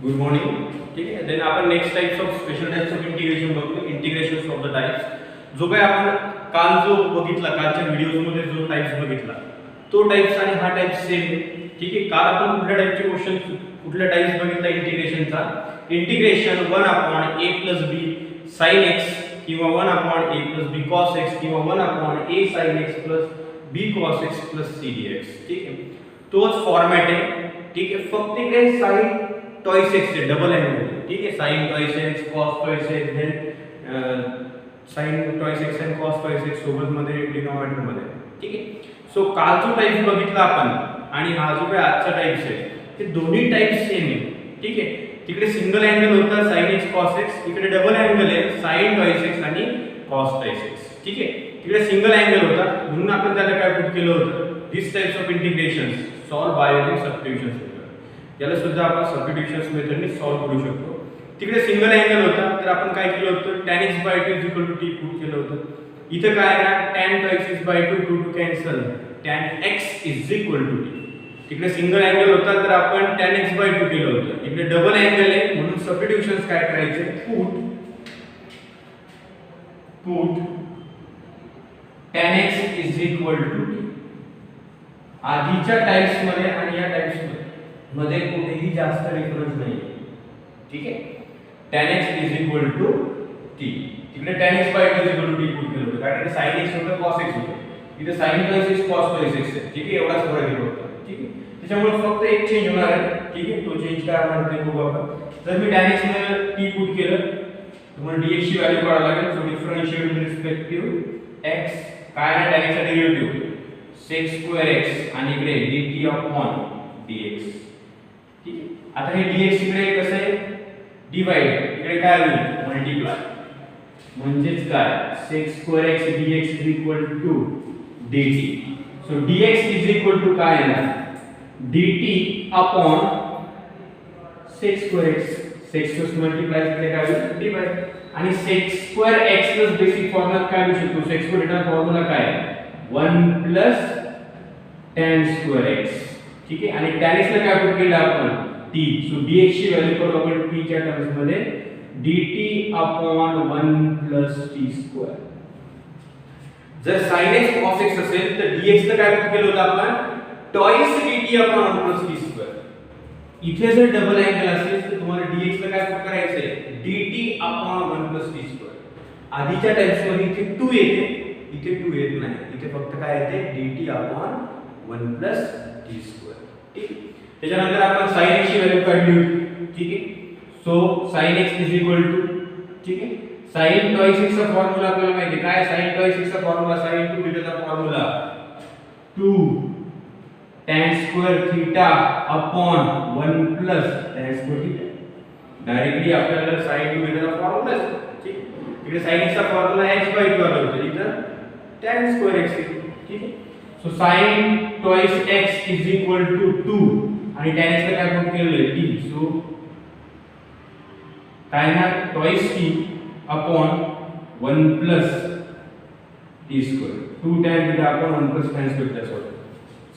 Good morning. ठीक आहे. Then आपण next types of special types of integration बघतो. इंटिग्रेशन्स ऑफ द टाइप्स. जो काय आपण काल जो बघितला, कालच्या व्हिडिओमध्ये जो टाइप्स बघितला तो टाइप्स आणि हा टाइप सेम. ठीक आहे. काल आपण कुठल्या टाइपचे क्वेश्चन कुठल्या टाइप्स बघितला इंटिग्रेशनचा. Integration 1/a + b sin x किंवा 1/a + b cos x किंवा 1/a sin x + b cos x + c dx. ठीक आहे. तोच फॉर्मॅट आहे. ठीक आहे. फक्त इकडे sin टॉइस एक्स चे डबल अँगल. ठीक आहे. sin twice x cos twice x then sin twice x आणि cos टॉइस एक्स सोबत मध्ये डिनॉमिनेटर मध्ये. ठीक आहे. सो काल जो टाइप बघितला आपण आणि हा जो काय आजचा टाइप्स आहे ते दोन्ही टाइप्स सेम आहे. ठीक आहे. तिकडे सिंगल अँगल होता sin x cos x, इकडे डबल अँगल आहे sin टॉइस एक्स आणि cos टॉइस एक्स. ठीक आहे. तिकडे सिंगल अँगल होता म्हणून आपण त्याला काय पुट केलं होतं, this types of integrations solve by using substitution method. याला सुद्धा आपण सबस्टिट्यूशन मेथडने सॉल्व करू शकतो. तिकडे सिंगल अँगल होता तर आपण काय केलं होतं, tan x/2 t पुट केलं होतं. इथे काय आहे ना, tan twice x/2 2 two cancel, tan x t. तिकडे सिंगल अँगल होता तर आपण tan x/2 केलं होतं. इकडे डबल अँगल आहे म्हणून सबस्टिट्यूशन्स काय करायचे, पुट tan x t. आधीच्या टाइप्स मध्ये आणि या टाइप्स मध्ये कुठेही जास्त डिफरन्स नाही. ठीक आहे. tan x t. तिकडे tan x/2 t पुट केलं होतं कारण sin x होतं cos x होतं. इथे sin twice x cos twice x आहे. ठीक आहे. एवढाच फरक होता. ठीक आहे. त्याच्यामुळे फक्त एक चेंज होणार आहे. ठीक आहे. तो चेंज काय होणार ते बघू आपण. जर मी tan x मध्ये t पुट केलं तुम्हाला dx ची व्हॅल्यू काढावी लागेल. So differentiate with respect to x. काय आहे tan x चा डेरिव्हेटिव्ह sec2x आणि इकडे dt/dx. ठीक आहे. आता हे dx इकडे कसं आहे, डिवाइड, इकडे काय होईल, मल्टिप्लाय. म्हणजेच काय, sec2x dx dt. So dx काय येणार, dt/sec2x. sec2 मल्टिप्लाय इकडे काय होईल, डिवाइड. आणि sec2x प्लस बेसिक फॉर्म्युला काय लिहू शकतो, sec2 चा फॉर्म्युला काय आहे, 1 + tan2x. ठीक आहे. आणि tan x ला काय पुट केलं आपण, t. सो dx ची व्हॅल्यू करू आपण t च्या टर्म्स मध्ये, dt/1 + t². जर sin x cos x असेल तर dx ला काय पुट केलं होतं आपण, टॉइस dt/1 + t². इथे जर डबल अँगल असेल तर तुम्हाला dx ला काय पुट करायचंय, dt/1 + t². आधीच्या टाइप्स मध्ये इथे 2 येते, इथे 2 येत नाही. इथे फक्त काय येते, dt/1 + t². ठीक. त्याच्यानंतर आपण sin x ची व्हॅल्यू काढली होती. ठीक आहे. सो sin x ठीक आहे, sin टॉइस x चा फॉर्म्युला आपल्याला माहिती आहे. काय sin टॉइस x चा फॉर्म्युला, sin 2 चा फॉर्म्युला 2 tan² θ/1 + tan². डायरेक्टली आपल्याला sin 2 चा फॉर्म्युला. ठीक. इकडे sin x चा फॉर्म्युला h/2 आला होता, इथं tan²x. ठीक आहे. सो sin टॉइस x 2 आणि tan x ला काय पुट केलेलं आहे, t. सो काय ना, toys t/1 + t². 2 tan θ/1 + tan² त्यासोबत.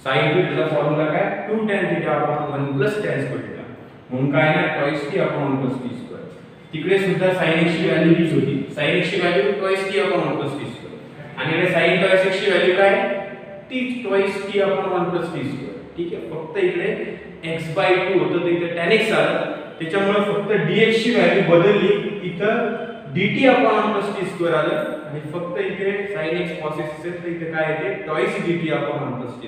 sin 2 चा फॉर्म्युला काय, 2 tan θ/1 + tan². म्हणून काय ना, टॉइस t/1 + t². तिकडे सुद्धा sin x ची व्हॅल्यू हीच होती. sin x ची व्हॅल्यू टॉइस t/1 + t². आणि इकडे sin टॉइस x ची व्हॅल्यू काय, ती टॉइस t/1 + t². ठीक आहे. फक्त इकडे x/2 होतं तर इथे tan x आलं. त्याच्यामुळे फक्त dx ची व्हॅल्यू बदलली, इथं dt/1 + t² आलं. आणि फक्त इथे sin x cos x असेल तर इथे काय येते, टॉइस dt/1 + t².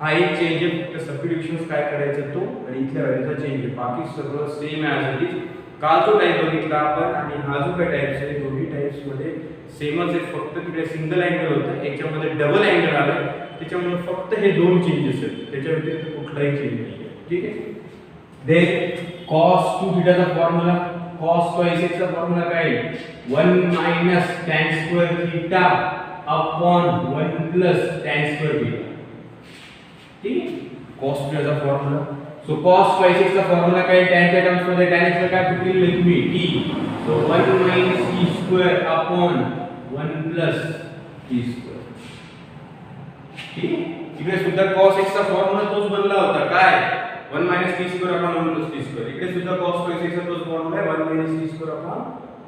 हा एक चेंज आहे. फक्त सबस्टिट्यूशन्स काय करायचं तो आणि इथल्या व्हॅल्यूचा चेंज आहे. बाकी सगळं सेम ॲज इट इज. काल जो टाइप बघितला आपण आणि हा जो काय टाइप्स आहे दोन्ही टाइप्स मध्ये सेमच आहे. फक्त तिकडे सिंगल अँगल होतं, याच्यामध्ये डबल अँगल आलं. त्याच्यामुळे फक्त हे दोन चेंजेस आहेत, त्याच्या व्यतिरिक्त कुठलाही चेंज नाही. ठीक आहे. देन cos2 चा फॉर्म्युला, cos टॉइस x चा फॉर्म्युला काय आहे, 1 - tan² θ/1 + tan². ठीक आहे. cos2 चा formula. So cos twice x चा फॉर्म्युला काय, tan च्या टर्म्स मध्ये tan x ला काय पुट केलेलं तुम्ही, t. So 1 - t²/1 + t². ठीक आहे. इकडे सुद्धा cos x चा फॉर्म्युला तोच बनला होता, काय 1 - t square upon 1 plus t square. इकडे सुद्धा cos स्क्वेअर चा तोच फॉर्म्युला आहे 1 minus t square upon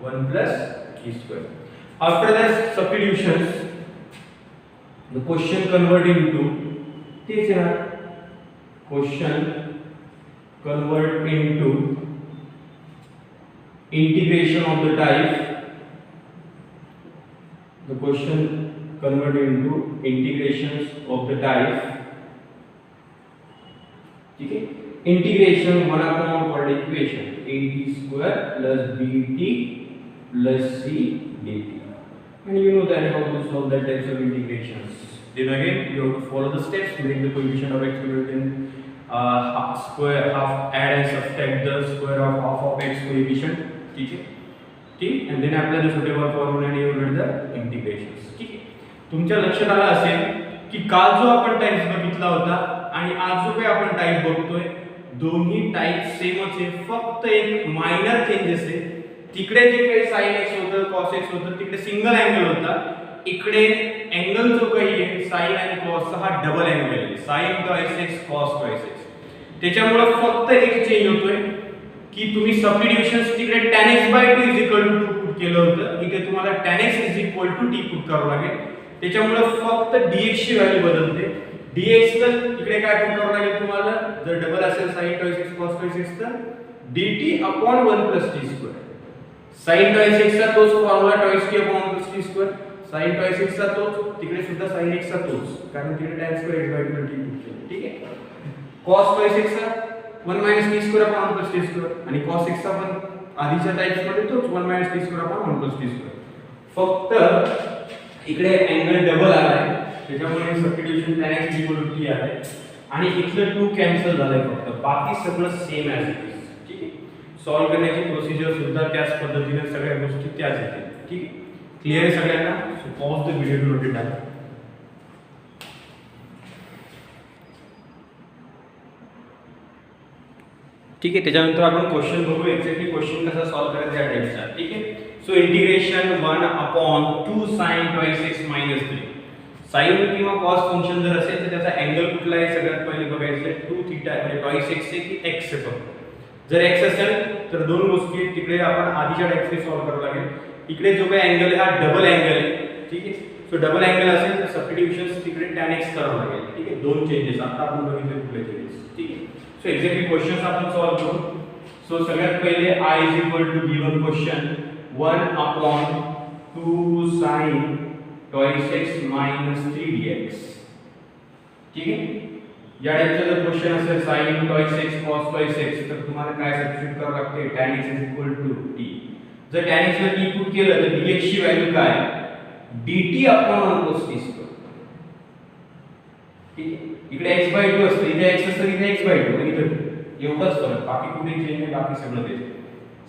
1 plus t square. After that substitutions, the question convert into this here. Question convert into integration of the type. The question convert into integrations of the type. ठीक है. Integration 1 upon what equation at square plus bt plus c dt. And you know that how to solve that types of integrations. Then again you have to follow the steps. Make the coefficient of x equal to half add and subtract the square of half of x coefficient. ठीक है. ठीक. And then apply the suitable formula and you will get the integrations. ठीक है. तुमच्या लक्षात आलं असेल की काल जो आपण टाइप्स बघितला होता आणि आज जो काही आपण टाइप बघतोय दोन्ही टाइप सेमच आहे. फक्त एक मायनर चेंजेस आहे. तिकडे जे काही sin x होतं cos x होतं तिकडे सिंगल अँगल होता. इकडे अँगल जो काही आहे sin आणि cos चा हा डबल अँगल आहे. sin twice x cos twice x. त्याच्यामुळे फक्त एक चेंज होतोय की तुम्ही सबस्टिट्यूशन्स तिकडे tan x/2 2 पुट केलं होतं. इथे तुम्हाला tan x t पुट करावं लागेल. त्याच्यामुळे फक्त dx ची व्हॅल्यू बदलते. dx तर इकडे काय पुट करावं लागेल तुम्हाला जर डबल असेल sin twice x cos twice x तर dt upon 1 plus t square. sin twice x चा तोच formula twice t upon 1 plus t square. sin twice x चा तोच तिकडे सुद्धा sin x चा तोच कारण तिकडे tan square x/2 t put केलं. ठीक आहे. cos twice x चा 1 minus t square upon 1 plus t square आणि cos x चा पण आधीच्या टाइप्स मध्ये तोच 1 minus t square upon 1 plus t square. फक्त इकडे अँगल डबल आलाय त्याच्यामुळे सबस्टिट्यूशन tan x t आहे आणि इथलं 2 कॅन्सल झालंय फक्त. बाकी सगळं सेम ॲज इट इज. ठीक आहे. सॉल्व करण्याची प्रोसिजर सुद्धा त्याच पद्धतीने सगळ्या गोष्टी त्याच आहेत. ठीक आहे. क्लिअर आहे सगळ्यांना. So pause the video to note it down. ठीक आहे. त्याच्यानंतर आपण क्वेश्चन बघू एक्झॅक्टली क्वेश्चन कसा सॉल्व करायचा या टाइपचा. ठीक आहे. So integration 1 upon 2 sin twice x minus 3. sin किंवा cos फंक्शन जर असेल तर त्याचा अँगल कुठला आहे सगळ्यात पहिले बघायचं आहे 2 थीटा म्हणजे twice x आहे की x आहे फक्त. जर x असेल तर दोन गोष्टी तिकडे आपण आधीच्या टाइपचे सॉल्व करावं लागेल. इकडे जो काही अँगल आहे हा डबल अँगल आहे. ठीक आहे. सो डबल अँगल असेल तर सबस्टिट्यूशन्स तिकडे tan x करावं लागेल. ठीक आहे. दोन चेंजेस आता आपण बघितले कुठले चेंजेस. ठीक आहे. सो एक्झॅक्टली क्वेश्चन्स आपण सॉल्व करू. सो सगळ्यात पहिले I given question 1 upon 2 sin twice x minus 3 dx. ठीक आहे. या टाइपचा जर क्वेश्चन असेल sin twice x cos twice x तर तुम्हाला काय सबस्टिट्यूट करावं लागते tan x t. जर tan x ला t पुट केलं तर dx ची व्हॅल्यू काय dt upon 1 plus t square. ठीक आहे. इकडे x/2 असते इथे x असतं इथे x/2 आणि इथे एवढंच फरक बाकी कुठे चेंज नाही बाकी सगळं तेच.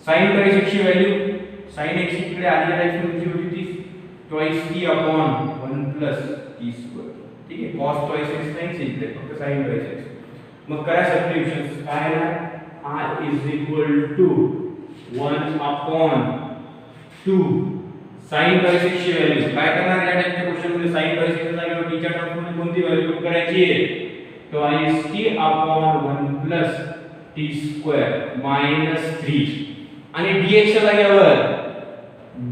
sin twice x ची व्हॅल्यू sin x इकडे आधीच्या टाइप्स मध्ये होती ती twice t upon 1 plus t square. ठीक आहे. cos twice x नाही इकडे फक्त sin twice x. मग काय सबस्टिट्यूशन्स काय आहे I is equal to 1 upon 2 sin twice x ची व्हॅल्यू काय करणार या टाइपच्या क्वेश्चन मध्ये sin twice x च्या जागेवर t च्या टर्म्स मध्ये कोणती व्हॅल्यू पुट करायची आहे twice t upon 1 plus t square minus 3 आणि dx च्या जागेवर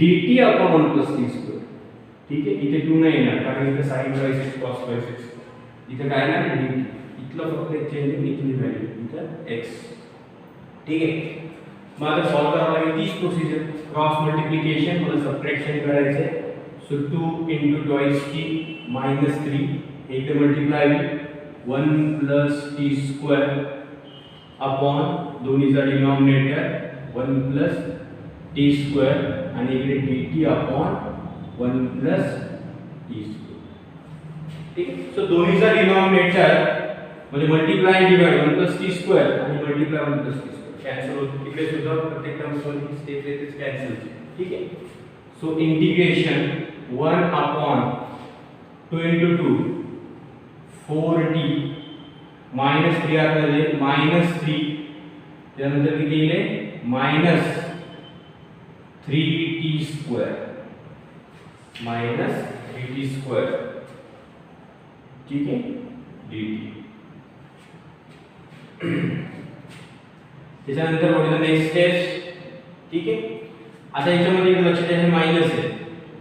dt upon 1 plus t square. ठीक आहे. इथे 2 नाही येणार कारण इथे sin twice x cos twice x. इथे काय ना dt इथलं फक्त एक चेंज आहे इथली व्हॅल्यू इथे x. ठीक आहे. मग आता सॉल्व करावं लागेल तीच प्रोसिजर क्रॉस मल्टिप्लिकेशन पुन्हा सबट्रॅक्शन करायचे. So 2 into twice t minus 3 इथे multiply 1 plus t square upon दोन्हीचा डिनॉमिनेटर 1 plus t square आणि इकडे dt upon 1 plus t square. ठीक आहे. सो दोन्हीचा डिनॉमिनेटर म्हणजे multiply divide 1 plus t square आणि multiply 1 plus t square cancel होतो. तिकडे सुद्धा प्रत्येक टर्म्स मध्ये स्टेप येतेच कॅन्सल. ठीक आहे. So integration 1 upon 2 into 2 4t minus 3 आतमध्ये minus 3 त्यानंतर किती येईल minus 3t square minus 3t square. ठीक आहे dt. त्याच्यानंतर what is the next step, ठीक आहे. आता याच्यामध्ये एक लक्षात आहे मायनस आहे,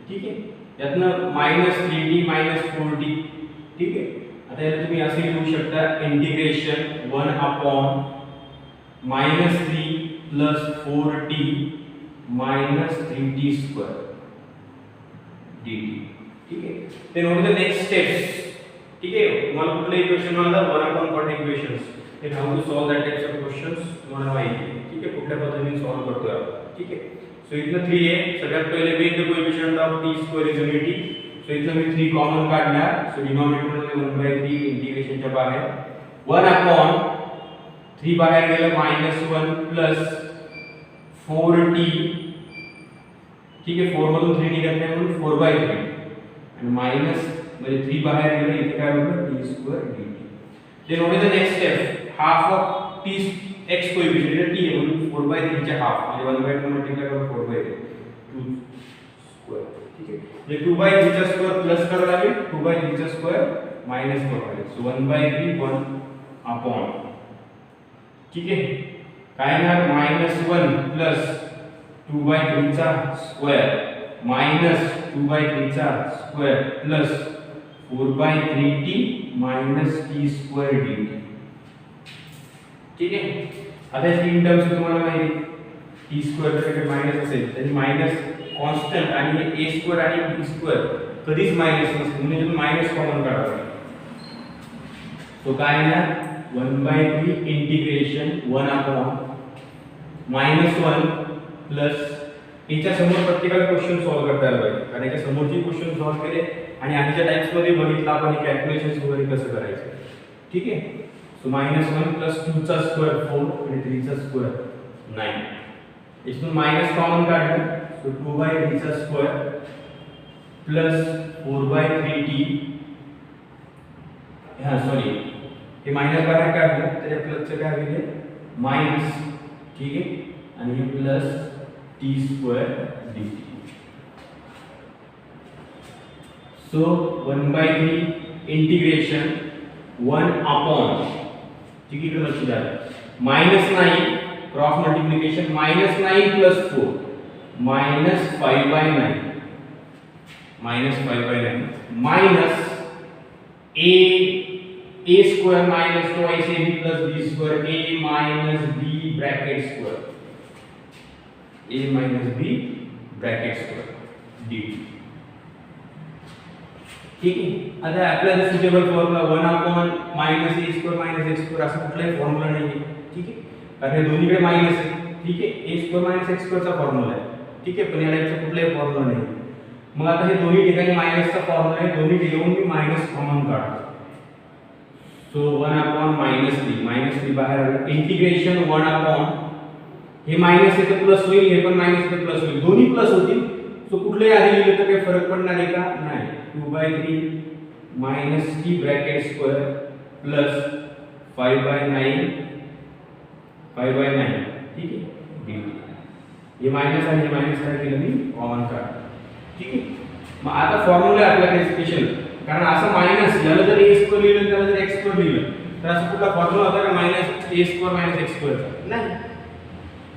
ठीक आहे. यातनं -3d -4d, ठीक आहे. आता याला तुम्ही असे लिहू शकता integration 1 upon -3 plus 4d -3t square dt, ठीक आहे. Then what is the next steps, ठीक आहे. तुम्हाला कुठलं इक्वेशन मिळालं 1 upon cot equations, then how to solve that types of questions तुम्हाला माहिती आहे, ठीक आहे. कुठल्या पद्धतीने सॉल्व करतोय आपण, ठीक आहे. सो इथनं 3 आहे. सगळ्यात पहिले make the coefficient of t square is unity. So इथनं मी 3 कॉमन काढणार. सो डिनॉमिनेटर मध्ये 1/3 इंटिग्रेशनच्या बाहेर 1 अपॉन 3 बाहेर गेलं -1 प्लस 4t, ठीक आहे. 4 मधून 3 निघत नाही म्हणून 4/3 आणि मायनस म्हणजे 3 बाहेर गेलं, इथे काय होतं t square dt. Then what is the next step, half of t x coefficient t आहे म्हणून 4/3 चे हाफ म्हणजे 1/2 मल्टिप्लाय करून 4/3 2 स्क्वेअर, ठीक आहे. म्हणजे 2/3 चा स्क्वेअर प्लस करावा लागेल, 2/3 चा स्क्वेअर मायनस करावा लागेल. सो 1/3 1 अपॉन, ठीक आहे. काय येणार -1 प्लस 2/3 चा स्क्वेअर मायनस 2/3 चा square plus 4/3t t square dt, ठीक आहे. आता या तीन टर्म्स तुम्हाला माहिती t स्क्वेअर तर मायनस असेल त्याची मायनस कॉन्स्टंट आणि हे a स्क्वेअर आणि b स्क्वेअर कधीच मायनस नसते म्हणजे तुम्ही मायनस कॉमन काढा. तो काय येणार 1/3 इंटिग्रेशन 1 अपॉन -1 प्लस याच्या समोर प्रत्येकाला क्वेश्चन सॉल्व करता आला पाहिजे कारण याच्या समोरचे क्वेश्चन सॉल्व केले आणि आधीच्या टाइप्स मध्ये बघितलं आपण कॅल्क्युलेशन्स वगैरे कसं करायचं, ठीक आहे. सो -1 प्लस 2 चा स्क्वेअर 4 आणि 3 चा स्क्वेअर 9. इथून मायनस कॉमन काढलं सो 2/3 चा स्क्वेअर प्लस 4/3t, हां सॉरी हे मायनस बाहेर काढलं त्याच्या प्लसचं काय होईल मायनस, ठीक आहे. आणि हे plus t square dt. So 1/3 integration 1 upon, ठीक आहे. इकडे लक्ष द्या -9 cross multiplication -9 plus 4 -5/9 minus a square minus twice ab plus b square a minus b bracket square a minus b bracket square dt, ठीक आहे. आता apply the suitable formula 1 upon minus a square minus x square असा कुठलाही formula नाही आहे, ठीक आहे. कारण हे दोन्हीकडे माइनस आहे, ठीक आहे. a स्क्वायर माइनस x स्क्वायरचा फॉर्म्युला आहे, ठीक आहे. पण या टाइपचा कुठलाही फॉर्म्युला नाही. मग आता हे दोन्ही ठिकाणी मायनसचा फॉर्म्युला आहे, दोन्ही ठिकाणी मी मायनस कॉमन काढतो. सो 1 अपॉन -3 बाहेर आलं इंटिग्रेशन 1 अपॉन हे मायनस आहे तर प्लस होईल, हे पण मायनस आहे तर प्लस होईल, दोन्ही प्लस होतील. सो कुठलेही आधी लिहिलं तर काही फरक पडणार आहे का नाही. 2/3 minus t bracket square plus 5/9 ठीक आहे dt. हे मायनस आणि हे मायनस काय केलं मी कॉमन काढ, ठीक आहे. मग आता फॉर्म्युला आपल्याकडे स्पेशल कारण असं मायनस याला जर a स्क्वेअर लिहिलं त्याला जर x स्क्वेअर लिहिलं तर असं कुठला फॉर्म्युला होता का -a स्क्वेअर -x स्क्वेअरचा नाही.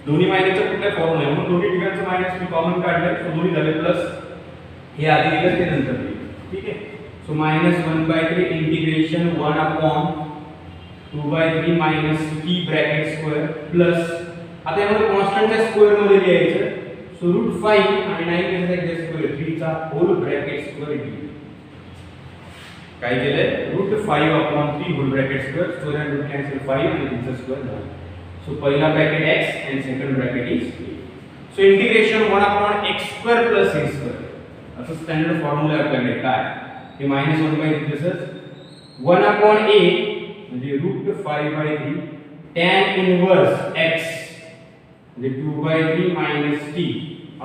दोन्ही मायनसचा कुठला फॉर्म्युला आहे म्हणून दोन्ही ठिकाणचं मायनस मी कॉमन काढलं सो दोन्ही झाले प्लस हे आधी लिहिलं ते नंतर लिहिलं, ठीक आहे. So -1/3 integration 1 upon 2/3 minus t bracket square plus आता यामध्ये कॉन्स्टंटच्या स्क्वेअर मध्ये लिहायचं. सो √5 आणि 9 त्याचा एक्झॅक्ट स्क्वेअर 3 चा होल ब्रॅकेट स्क्वेअर dt. काय केलंय √5 upon 3 whole bracket square square आणि रूट कॅन्सल 5 आणि त्याचा स्क्वेअर झाला. सो पहिला bracket x and second bracket is a. So integration 1 upon x square plus a square असं स्टँडर्ड फॉर्म्युला आपल्याकडे काय हे -1/3 तसंच 1 अपॉन a म्हणजे √5/3 tan इनवर्स x म्हणजे 2/3 t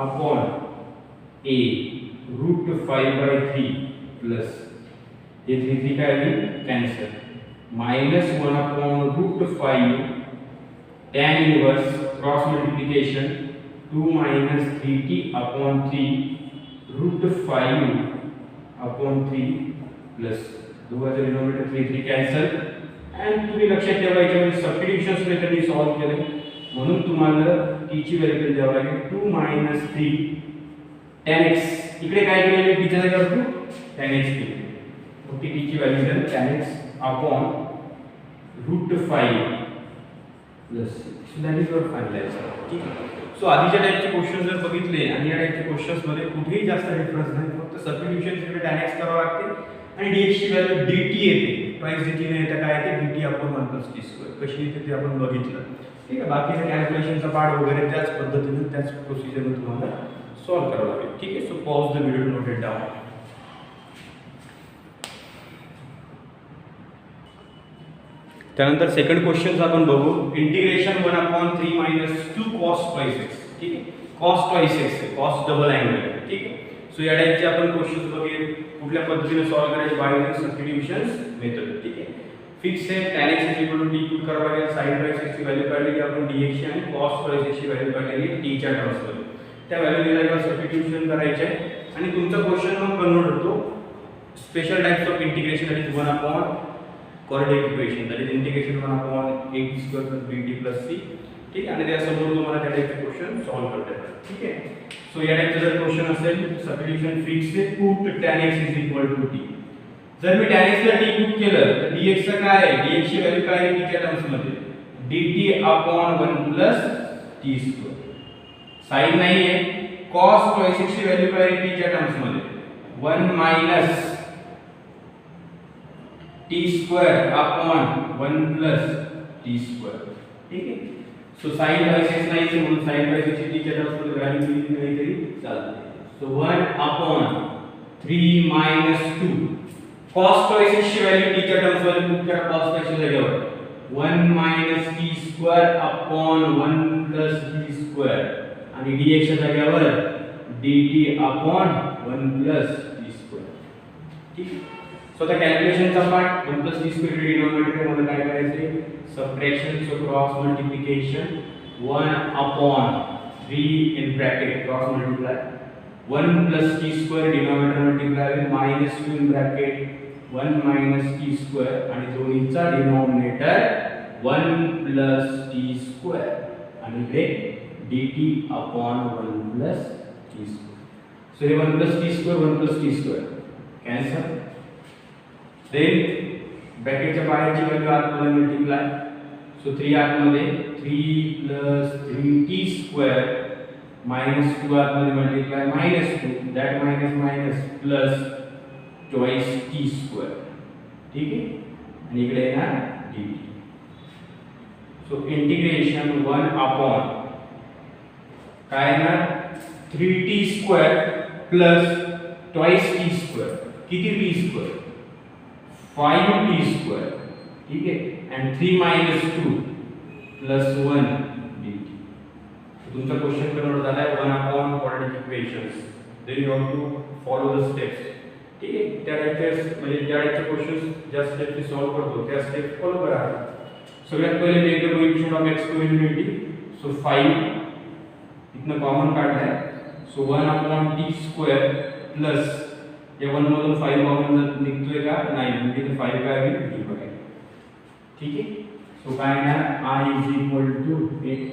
अपॉन a √5/3 प्लस हे 3 काय होईल cancel -1 upon √5 tan inverse cross multiplication 2 - 3t upon 3 √5 upon 3 plus दोघांचे डिनॉमिनेटर 3 कॅन्सल. आणि तुम्ही लक्षात ठेवा याच्यामध्ये सबस्टिट्यूशन्स मेथडनी सॉल्व केले म्हणून तुम्हाला t ची व्हॅल्यू द्यावी लागेल 2 - 3 tan x. इकडे काय केलेले t च्या जागेवर 2 tan x केले. मग t ची व्हॅल्यू द्या tan x upon √5 plus 6. That is your final answer. ठीक आहे. सो आधीच्या टाइपचे क्वेश्चन जर बघितले आणि या टाइपच्या क्वेश्चन्स मध्ये कुठेही जास्त डिफरन्स नाही, फक्त सबस्टिट्यूशन इकडे tan x करावं लागते आणि dx ची व्हॅल्यू dt येते. ट्वाइस dt ने येते काय येते dt upon 1 + t². कशी येते ते आपण बघितलं. ठीक आहे. बाकीचं कॅल्क्युलेशनचा पार्ट वगैरे त्याच पद्धतीने त्याच प्रोसिजरने तुम्हाला सॉल्व करावं लागेल. ठीक आहे. So pause the video to note it down. त्यानंतर सेकंड क्वेश्चन आपण बघू. Integration 1/3 - 2 cos twice x. ठीक आहे. cos twice x आहे, cos डबल अँगल. ठीक आहे. सो या टाइपचे आपण क्वेश्चन्स बघेल कुठल्या पद्धतीने सॉल्व करायचे बाय युजिंग सबस्टिट्यूशन्स मेथड. ठीक आहे. फिक्स आहे tan x t पुट करावं लागेल. sin twice x ची व्हॅल्यू काढली की आपण dx ची आणि cos twice x ची व्हॅल्यू काढली की t च्या टर्म्स मध्ये. त्या व्हॅल्यू दिल्यावर सबस्टिट्यूशन करायचे आणि तुमचा क्वेश्चन मग कन्वर्ट होतो special types of integration. That is 1/, quadratic equation, that is integration 1/a² + bt + c. ठीक आहे. आणि त्यासमोर तुम्हाला त्या टाइपचे क्वेश्चन सॉल्व करता येतात. ठीक आहे. सो या टाइपचा जर क्वेश्चन असेल सबस्टिट्यूशन फिक्स आहे पुट tan x = t. जर मी tan x ला t पुट केलं तर dx चा काय आहे, dx ची व्हॅल्यू काय आहे t च्या टर्म्स मध्ये dt upon 1 + t². साइन नाही आहे. cos twice x ची व्हॅल्यू काय आहे t च्या टर्म्स मध्ये 1 - t² upon 1 + t². ठीक आहे. सो sin twice x नाही आहे म्हणून sin twice x ची t च्या टर्म्स मध्ये व्हॅल्यू दिली नाही तरी चालते. सो 1/3 - 2 cos twice x ची व्हॅल्यू t च्या टर्म्स मध्ये पुट करा. cos twice च्या जागेवर 1 - t² upon 1 + t² आणि dx च्या जागेवर dt upon 1 + t². ठीक आहे. सो आता कॅल्क्युलेशनचा पार्ट 1 + t² डिनॉमिनेटर मध्ये काय करायचे subtraction. So cross multiplication 1/3 in bracket cross multiply 1 + t² denominator multiply with -2 in bracket 1 - t² आणि दोन्हीचा डिनॉमिनेटर 1 + t² आणि इकडे dt upon 1 + t². सो हे 1 + t² 1 + t² कॅन्सल. देन ब्रॅकेटच्या बाहेरची व्हॅल्यू आतमध्ये मल्टिप्लाय. सो 3 आतमध्ये 3 + 3t² -2 आतमध्ये multiply -2 that minus plus twice t². ठीक आहे. आणि इकडे येणार dt. सो इंटिग्रेशन 1/, काय येणार 3t² + ट्वाइस t². किती t²? 5t². ठीक आहे. and 3 - 2 + 1 dt. तुमचा क्वेश्चन कन्वर्ट झाला आहे 1/, quadratic equations. then you have to follow the steps. ठीक आहे. त्या टाइपचे म्हणजे ज्या टाइपचे क्वेश्चन्स ज्या स्टेप्स सॉल्व करतो त्या स्टेप फॉलो करा. सगळ्यात पहिले make the coefficient of x coefficient. So 5 इथनं कॉमन काढलाय. सो 1/t² प्लस या 1 मधून 5 कॉमन निघतोय का नाही म्हणजे ते 5 काय होईल d बघा. ठीक आहे. सो काय येणार I =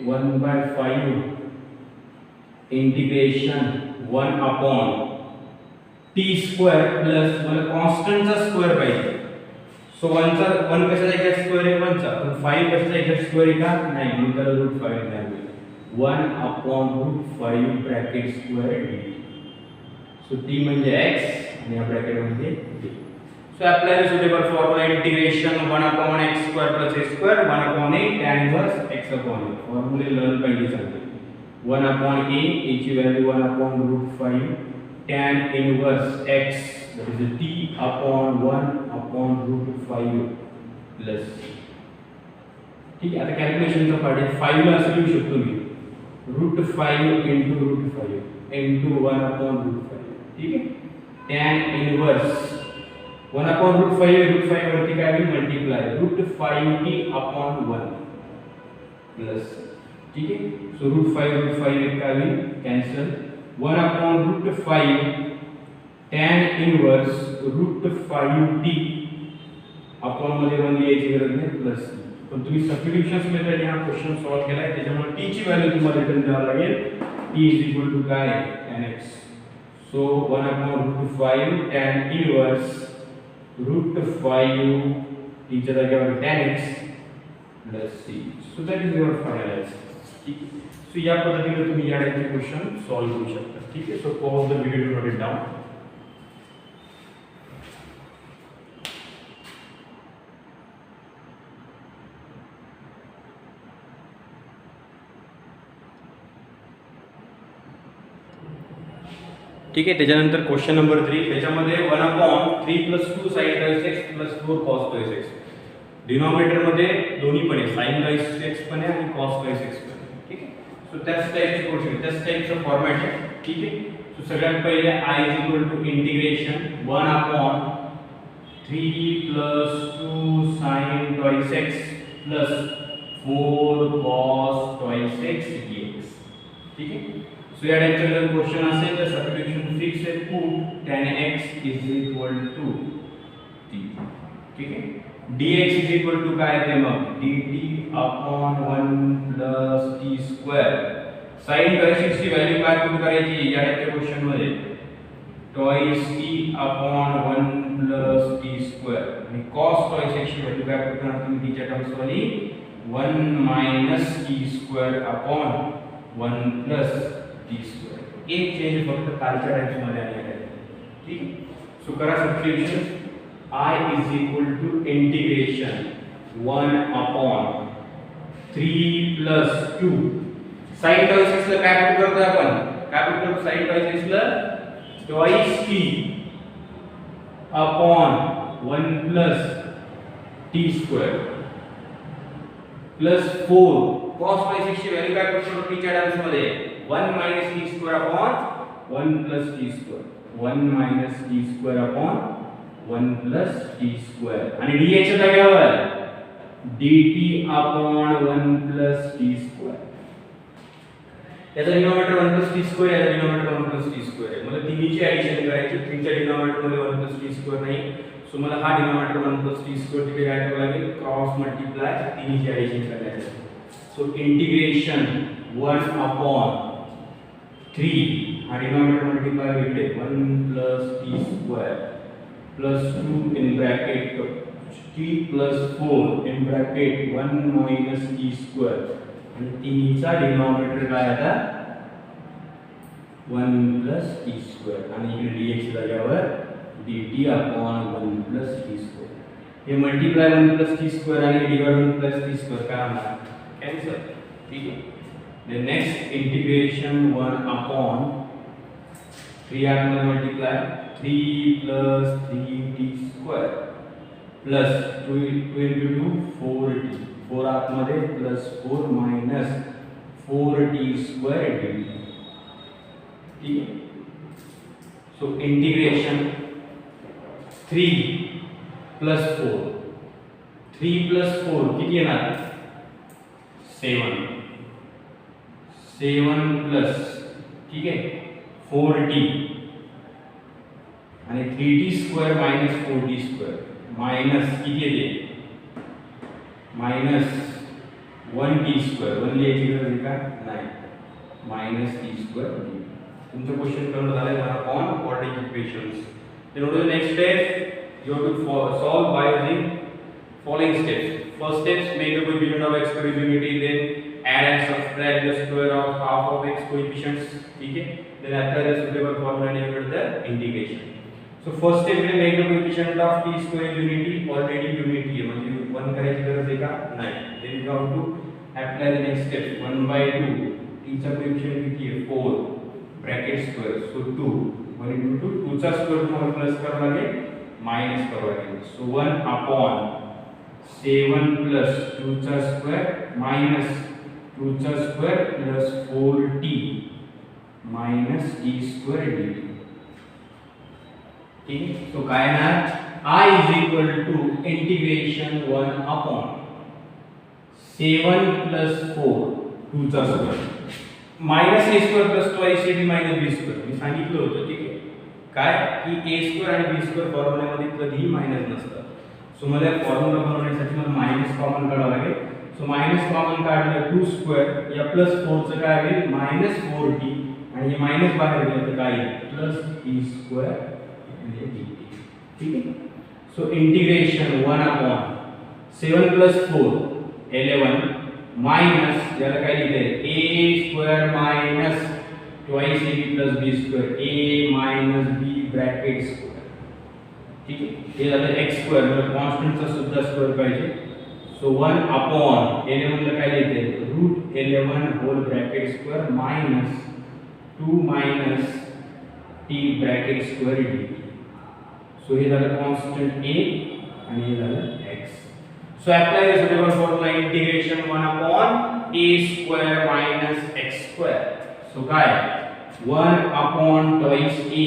1/5 इंटिग्रेशन 1/t² प्लस मला कॉन्स्टंटचा स्क्वेअर पाहिजे. सो 1 कशाचा एक्झॅक्ट स्क्वेअर आहे 1 चा, पण 5 कशाचा एक्झॅक्ट स्क्वेअर आहे का नाही म्हणून त्याला √5 द्यावे. 1/√5 bracket square dt. So t म्हणजे x आणि या ब्रॅकेट मध्ये d. So apply the suitable formula integration 1/x² + a² 1/a tan inverse x/a. फॉर्म्युले लर्न पाहिजे सांगते. 1/a a ची value 1/√5 tan inverse x that is t upon 1/√5 plus. ठीक आहे. आता कॅल्क्युलेशनचा पार्ट आहे. 5 ला असं लिहू शकतो मी √5 × √5 into 1/√5. ठीक आहे. tan इनवर्स 1/√5 वरती काय होईल मल्टिप्लाय √5t upon 1 प्लस. ठीक आहे. सो √5 काय होईल cancel. 1/√5 tan inverse √5t upon मध्ये 1 लिहायची गरज नाही प्लस. पण तुम्ही सबस्टिट्यूशन्स मेथडने हा क्वेश्चन सॉल्व्ह केलाय, त्याच्यामुळे टी ची व्हॅल्यू तुम्हाला रिटर्न द्यावी लागेल. टी इज इक्वल टू काय tan x. So 1/√5 tan inverse √5 T च्या जागेवर tan x plus c. So that is your final answer. ठीक आहे. सो या पद्धतीने तुम्ही या टाइपचे क्वेश्चन सॉल्व्ह करू शकता. ठीक आहे. So pause the video, note it down. ठीक आहे. त्याच्यानंतर क्वेश्चन नंबर 3, त्याच्यामध्ये 1/3 + 2 sin x + 4 cos x. Denominator मध्ये दोन्ही पण आहे, sin x पण आहे आणि cos x पण आहे. ठीक आहे. सो त्याच टाइपचे क्वेश्चन, त्याच टाइपचं फॉर्मॅट आहे. ठीक आहे. सो सगळ्यात पहिले I = integration 1/3 + 2 sin x + 4 cos x dx. ठीक आहे. सो या टाइपचा जर क्वेश्चन असेल तर सबस्टिट्यूशन फिक्स आहे. Put tan x = t. ठीक आहे. dx = काय ते मग dt/1 + t². sin x ची व्हॅल्यू काय पुट करायची या टाइपच्या क्वेश्चन मध्ये, twice t/1 + t² आणि cos x ची व्हॅल्यू काय पुट करणार तुम्ही टीच्या टर्म्स वाली 1 - t²/1 + t². एक चेंज फक्त कालच्या टाइप्स मध्ये आलेला आहे. ठीक. सो करा substitution. I = integration 1/3 + 2 sin x ला काय पुट करतो आपण, काय पुट करतो sin x ला twice t/1 + t² + 4 cos x ची व्हॅल्यू काय पुट करतो टीच्या टर्म्स मध्ये 1 - t²/1 + t². 1 - t²/1 + t² आणि dx च्या जागेवर dt/1 + t². याचा डिनॉमिनेटर 1 + t², याचा डिनॉमिनेटर 1 + t² आहे. मला तिन्हीची ऍडिशन करायची. 3 च्या डिनॉमिनेटर मध्ये 1 + t² नाही, सो मला हा डिनॉमिनेटर 1 + t² तिथे काय करावं लागेल, क्रॉस मल्टिप्लाय तिन्हीची ऍडिशन करायची. सो इंटिग्रेशन 1/3 हा डिनॉमिनेटर मल्टिप्लाय इकडे 1 + t² plus 2 in bracket t plus 4 in bracket 1 minus t² आणि तिन्हीचा डिनॉमिनेटर काय आता 1 plus t² आणि इकडे dx जागेवर dt/1 plus t². हे मल्टिप्लाय 1 plus t² आणि डिवाइड 1 plus t² काय होणार, कॅन्सल. ठीक आहे. द नेक्स्ट इंटिग्रेशन 1/3 मध्ये मल्टिप्लाय 3 + 3t² plus 2 × 2 4t, 4 आतमध्ये plus 4 minus 4t² dt. ठीक आहे. सो इंटिग्रेशन 3 + 4, 3 + 4 किती येणार 7 प्लस, ठीक आहे 4t आणि 3t² मायनस 4t² मायनस किती येते मायनस 1t². 1 लिहायची गरज आहे का नाही, मायनस t² तुमचं क्वेश्चन करून झालंय. मला on quadratic equations. then what is the next step, you have to solve by using following steps. First steps, make the coefficient of x per unity, then add and subtract the square of half of x coefficients. ठीक है. Then apply the suitable formula and you get the integration. So first step will make the coefficient of t square unity. Already unity है, मतलब 1 करायची गरज आहे का नाही. Then you have to apply the next steps. 1/2 t चा coefficient किती आहे 4 bracket square, so 2 1 into 2 चा स्क्वेअर तुम्हाला प्लस करावा लागेल मायनस करावा लागेल. सो 1/7 प्लस 2 चा स्क्वेअर मायनस 2 चा square plus 4t minus t² dt. ठीक. सो काय ना I is equal to integration 1/7 plus 4 2 चा square minus a² plus twice ab minus b². मी सांगितलं होतं ठीक आहे काय की a² आणि b² फॉर्म्युल्यामध्ये कधीही मायनस नसतं. सो मला फॉर्म्युला बनवण्यासाठी मला मायनस कॉमन काढावं लागेल. सो मायनस कॉमन काढलं 2 स्क्वेअर या प्लस 4 चं काय होईल -4t आणि हे मायनस बाहेर गेलं तर काय येईल +t स्क्वेअर dt. ठीक आहे. सो इंटिग्रेशन 1 अपॉन 7 + 4 11 मायनस याला काय लिहिते a square minus twice ab + b square a minus b bracket square. ठीक आहे. हे झालं x स्क्वेअर म्हणजे कॉन्स्टंटचा सुद्धा स्क्वेअर पाहिजे. सो 1 अपॉन 11 ला काय लिहिते √11 whole bracket square minus 2 minus t bracket square dt. So हे झालं कॉन्स्टंट a आणि हे झालं x. So apply the suitable formula integration 1 upon a square minus x square. So काय 1 upon twice a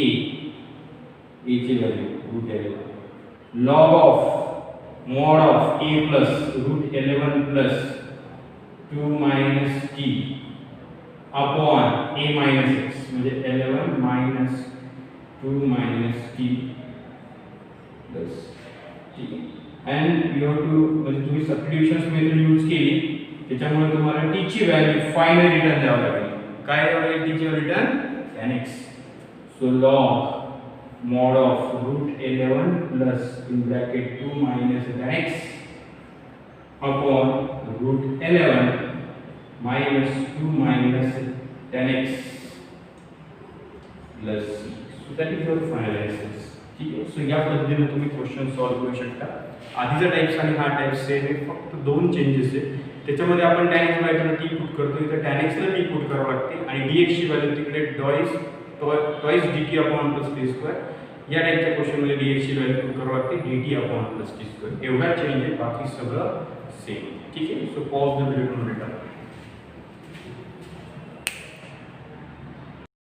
ची value √11 log of mod of a plus √11 plus 2 minus t upon a minus x म्हणजे 11 minus 2 minus t plus t. and you have to म्हणजे तुम्ही substitutions method use केली त्याच्यामुळे तुम्हाला t ची value final return द्यावी लागेल. काय द्यावी लागेल t ची return tan x. So log mod of √11 plus in bracket 2 minus tan x upon √11 minus 2 minus tan x plus c. So that is your final answer. ठीक आहे. So या पद्धतीने तुम्ही क्वेश्चन सॉल्व्ह करू शकता. आधीचा टाइप्स आणि हा टाइप्स सेम आहे, फक्त दोन चेंजेस आहे. त्याच्यामध्ये आपण tan x value T put करतो, इथे tan x ला टी पुट करावं लागते आणि dx ची व्हॅल्यू तिकडे twice dt upon plus t square. या टाइपच्या क्वेश्चन मध्ये dx ची व्हॅल्यू पुट करावं लागते dt upon plus t square. एवढा चेंज आहे, बाकी सगळं सेम. ठीक आहे. So pause the video.